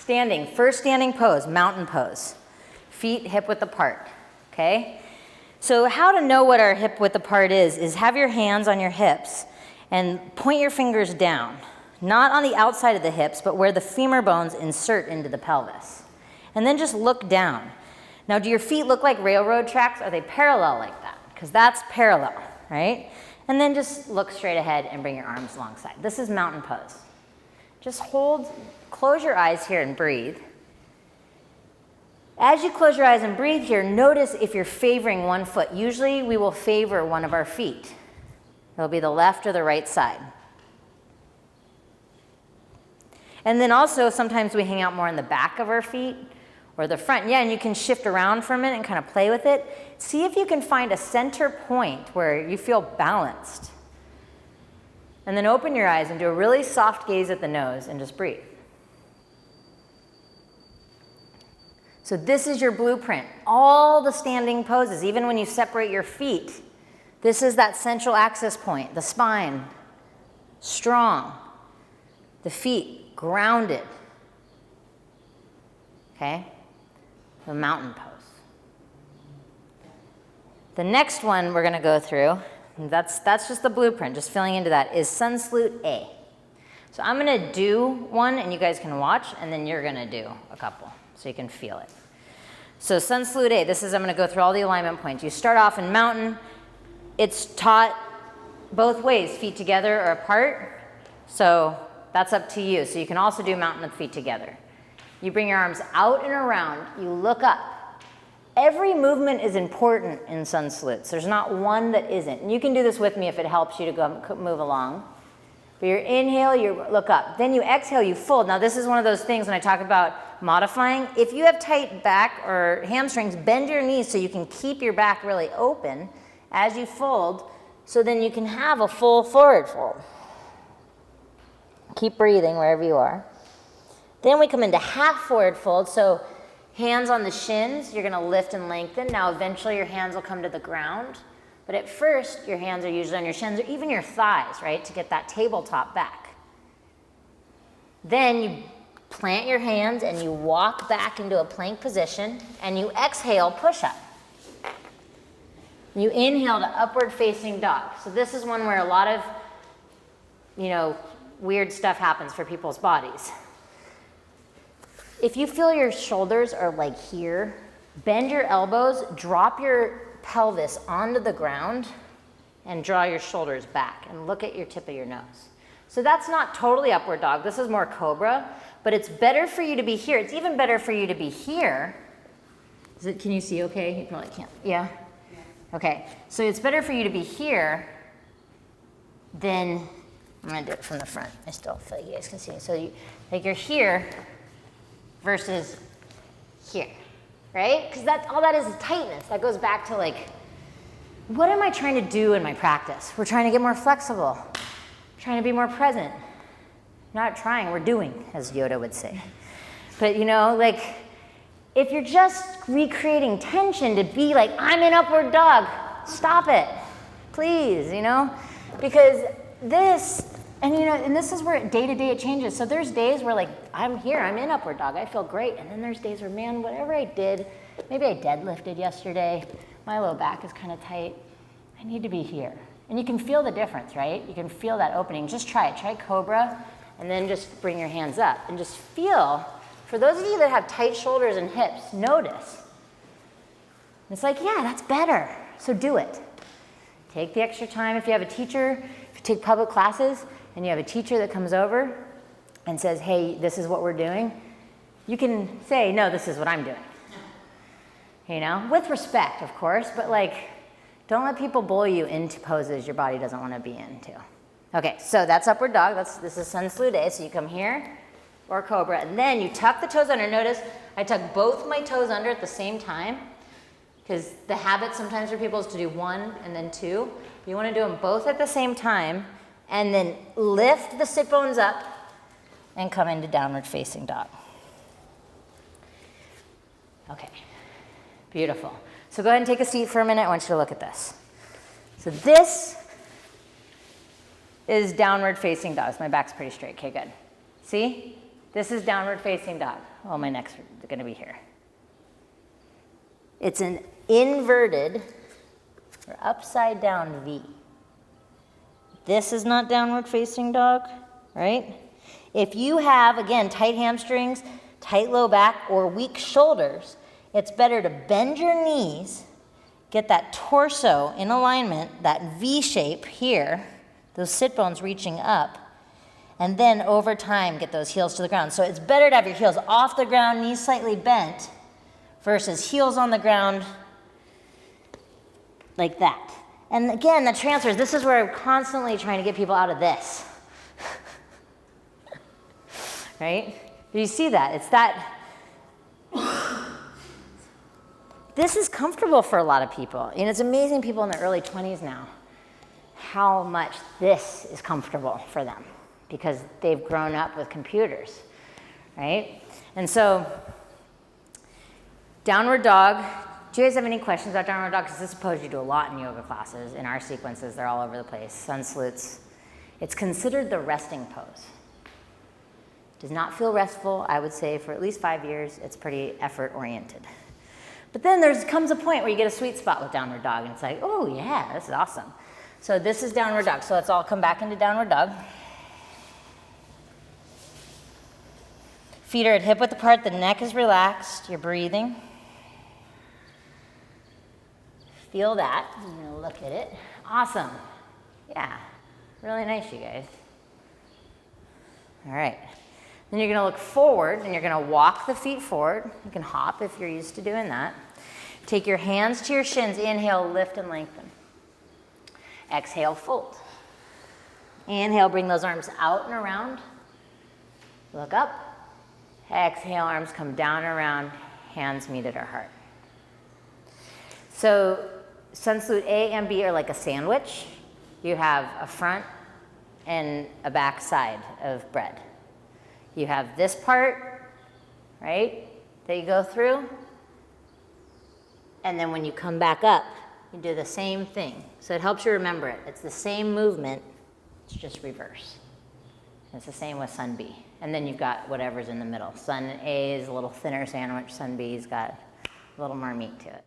Standing, first standing pose, mountain pose. Feet hip width apart, okay? So how to know what our hip width apart is have your hands on your hips and point your fingers down. Not on the outside of the hips, but where the femur bones insert into the pelvis. And then just look down. Now, do your feet look like railroad tracks? Are they parallel like that? Because that's parallel, right? And then just look straight ahead and bring your arms alongside. This is mountain pose. Just hold, close your eyes here and breathe. As you close your eyes and breathe here, notice if you're favoring one foot. Usually we will favor one of our feet. It'll be the left or the right side. And then also sometimes we hang out more in the back of our feet or the front. Yeah, and you can shift around for a minute and kind of play with it. See if you can find a center point where you feel balanced. And then open your eyes and do a really soft gaze at the nose and just breathe. So this is your blueprint. All the standing poses, even when you separate your feet, this is that central axis point, the spine, strong, the feet grounded, okay? The mountain pose. The next one we're gonna go through, and that's just the blueprint, just filling into that, is Sun Salute A. So I'm gonna do one and you guys can watch, and then you're gonna do a couple so you can feel it. So Sun Salute A, this is, I'm gonna go through all the alignment points. You start off in mountain. It's taught both ways, feet together or apart. So that's up to you. So you can also do mountain with feet together. You bring your arms out and around, you look up. Every movement is important in Sun Salutes. There's not one that isn't. And you can do this with me if it helps you to go move along. But you inhale, you look up. Then you exhale, you fold. Now this is one of those things when I talk about modifying. If you have tight back or hamstrings, bend your knees so you can keep your back really open as you fold, so then you can have a full forward fold. Keep breathing wherever you are. Then we come into half forward fold. So hands on the shins, you're gonna lift and lengthen. Now eventually your hands will come to the ground. But at first, your hands are usually on your shins or even your thighs, right, to get that tabletop back. Then you plant your hands and you walk back into a plank position and you exhale, push up. You inhale to upward facing dog. So this is one where a lot of, weird stuff happens for people's bodies. If you feel your shoulders are like here, bend your elbows, drop your pelvis onto the ground and draw your shoulders back and look at your tip of your nose. So that's not totally upward dog. This is more cobra, but it's better for you to be here. It's even better for you to be here. Can you see okay? You probably can't. Yeah? Okay. So it's better for you to be here than, I'm going to do it from the front. I still feel like you guys can see me. So you're here versus here. Right? Because all that is tightness. That goes back to what am I trying to do in my practice? We're trying to get more flexible. We're trying to be more present. Not trying, we're doing, as Yoda would say. But if you're just recreating tension to be like, I'm in upward dog, stop it, please, Because this, and this is where day to day it changes. So there's days where I'm here, I'm in upward dog, I feel great. And then there's days where, man, whatever I did, maybe I deadlifted yesterday, my low back is kind of tight, I need to be here. And you can feel the difference, right? You can feel that opening. Just try it, try Cobra, and then just bring your hands up and just feel, for those of you that have tight shoulders and hips, notice. It's yeah, that's better, so do it. Take the extra time. If you have a teacher, if you take public classes, and you have a teacher that comes over and says, hey, this is what we're doing, you can say, no, this is what I'm doing. With respect, of course, but don't let people bully you into poses your body doesn't want to be into. Okay, so that's upward dog. This is Sun Salute A. So you come here or Cobra, and then you tuck the toes under. Notice I tuck both my toes under at the same time, because the habit sometimes for people is to do one and then two. You want to do them both at the same time, and then lift the sit bones up and come into downward facing dog. Okay, beautiful. So go ahead and take a seat for a minute. I want you to look at this. So this is downward facing dog. My back's pretty straight. Okay, good. See? This is downward facing dog. Oh, my neck's gonna be here. It's an inverted or upside down V. This is not downward facing dog, right? If you have, again, tight hamstrings, tight low back, or weak shoulders, it's better to bend your knees, get that torso in alignment, that V shape here, those sit bones reaching up, and then over time get those heels to the ground. So it's better to have your heels off the ground, knees slightly bent, versus heels on the ground like that. And again, the transfers, this is where I'm constantly trying to get people out of this. Right? Do you see that? It's that, this is comfortable for a lot of people. And it's amazing people in their early 20s now, how much this is comfortable for them because they've grown up with computers, right? And so, downward dog. Do you guys have any questions about downward dog? Because this is a pose you do a lot in yoga classes. In our sequences, they're all over the place. Sun salutes. It's considered the resting pose. Does not feel restful, I would say, for at least 5 years. It's pretty effort-oriented. But then there comes a point where you get a sweet spot with downward dog, and it's like, oh yeah, this is awesome. So this is downward dog. So let's all come back into downward dog. Feet are at hip width apart, the neck is relaxed, you're breathing. Feel that. I'm going to look at it. Awesome. Yeah. Really nice, you guys. All right. Then you're going to look forward, and you're going to walk the feet forward. You can hop if you're used to doing that. Take your hands to your shins. Inhale, lift and lengthen. Exhale, fold. Inhale, bring those arms out and around. Look up. Exhale, arms come down and around. Hands meet at our heart. So sun salute A and B are like a sandwich. You have a front and a back side of bread. You have this part, right, that you go through. And then when you come back up, you do the same thing. So it helps you remember it. It's the same movement, it's just reverse. It's the same with sun B. And then you've got whatever's in the middle. Sun A is a little thinner sandwich. Sun B's got a little more meat to it.